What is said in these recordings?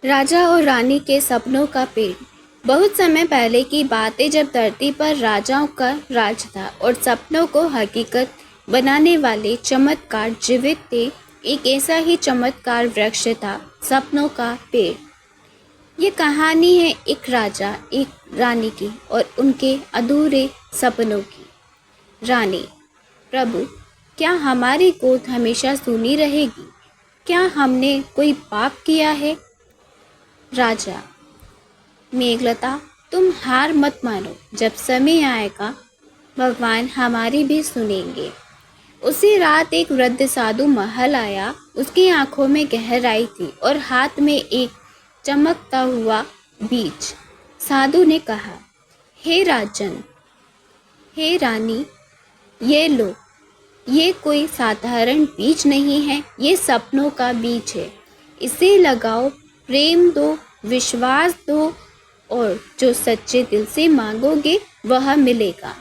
राजा और रानी के सपनों का पेड़। बहुत समय पहले की बात है, जब धरती पर राजाओं का राज था और सपनों को हकीकत बनाने वाले चमत्कार जीवित थे। एक ऐसा ही चमत्कार वृक्ष था, सपनों का पेड़। ये कहानी है एक राजा, एक रानी की और उनके अधूरे सपनों की। रानी: प्रभु, क्या हमारी गोद हमेशा सूनी रहेगी? क्या हमने कोई पाप किया है? राजा: मेघलता, तुम हार मत मानो, जब समय आएगा भगवान हमारी भी सुनेंगे। उसी रात एक वृद्ध साधु महल आया। उसकी आंखों में गहराई थी और हाथ में एक चमकता हुआ बीज। साधु ने कहा, हे राजन, हे रानी, ये लो। ये कोई साधारण बीज नहीं है, ये सपनों का बीज है। इसे लगाओ, प्रेम दो, विश्वास दो और जो सच्चे दिल से मांगोगे वह मिलेगा।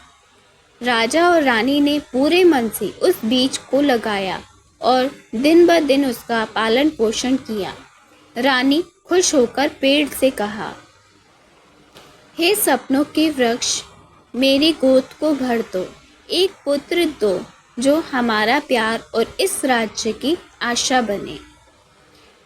राजा और रानी ने पूरे मन से उस बीज को लगाया और दिन ब दिन उसका पालन पोषण किया। रानी खुश होकर पेड़ से कहा, हे सपनों के वृक्ष, मेरी गोद को भर दो, एक पुत्र दो जो हमारा प्यार और इस राज्य की आशा बने।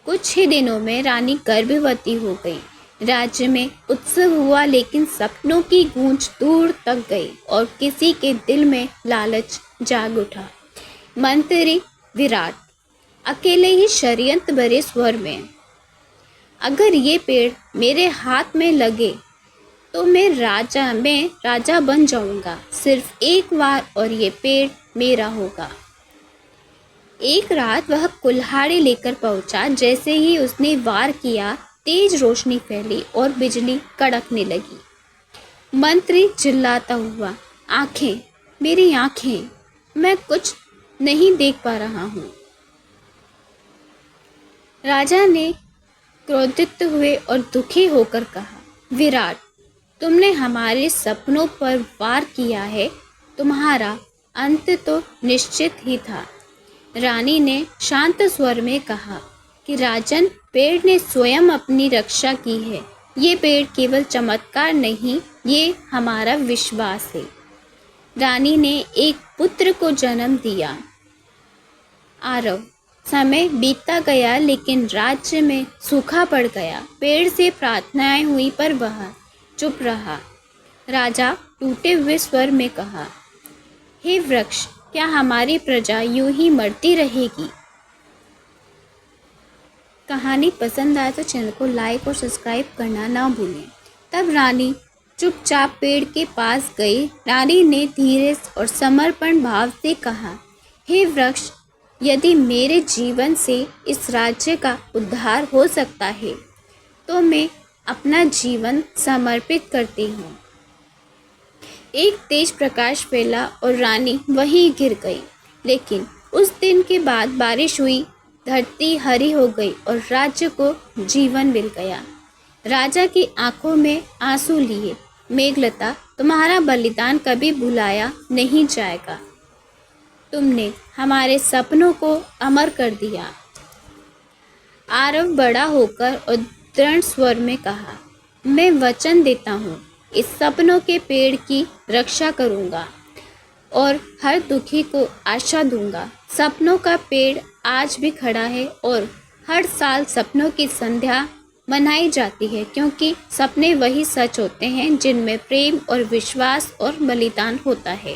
कुछ ही दिनों में रानी गर्भवती हो गई। राज्य में उत्सव हुआ, लेकिन सपनों की गूंज दूर तक गई और किसी के दिल में लालच जाग उठा। मंत्री विराट अकेले ही षड्यंत्र भरे स्वर में, अगर ये पेड़ मेरे हाथ में लगे तो मैं राजा बन जाऊंगा। सिर्फ एक बार और ये पेड़ मेरा होगा। एक रात वह कुल्हाड़ी लेकर पहुंचा। जैसे ही उसने वार किया, तेज रोशनी फैली और बिजली कड़कने लगी। मंत्री चिल्लाता हुआ, आंखें, मेरी आंखें, मैं कुछ नहीं देख पा रहा हूँ। राजा ने क्रोधित हुए और दुखी होकर कहा, विराट, तुमने हमारे सपनों पर वार किया है, तुम्हारा अंत तो निश्चित ही था। रानी ने शांत स्वर में कहा कि राजन, पेड़ ने स्वयं अपनी रक्षा की है। ये पेड़ केवल चमत्कार नहीं, ये हमारा विश्वास है। रानी ने एक पुत्र को जन्म दिया। आरव, समय बीतता गया, लेकिन राज्य में सूखा पड़ गया। पेड़ से प्रार्थनाएं हुई पर वह चुप रहा। राजा टूटे हुए स्वर में कहा, हे वृक्ष, क्या हमारी प्रजा यूं ही मरती रहेगी? कहानी पसंद आए तो चैनल को लाइक और सब्सक्राइब करना ना भूलें। तब रानी चुपचाप पेड़ के पास गई। रानी ने धीरे और समर्पण भाव से कहा, हे वृक्ष, यदि मेरे जीवन से इस राज्य का उद्धार हो सकता है तो मैं अपना जीवन समर्पित करती हूँ। एक तेज प्रकाश फैला और रानी वहीं गिर गई। लेकिन उस दिन के बाद बारिश हुई, धरती हरी हो गई और राज्य को जीवन मिल गया। राजा की आंखों में आंसू लिए, मेघलता, तुम्हारा बलिदान कभी भुलाया नहीं जाएगा। तुमने हमारे सपनों को अमर कर दिया। आरव बड़ा होकर और दृढ़ स्वर में कहा, मैं वचन देता हूँ, इस सपनों के पेड़ की रक्षा करूँगा और हर दुखी को आशा दूंगा। सपनों का पेड़ आज भी खड़ा है और हर साल सपनों की संध्या मनाई जाती है, क्योंकि सपने वही सच होते हैं जिनमें प्रेम और विश्वास और बलिदान होता है।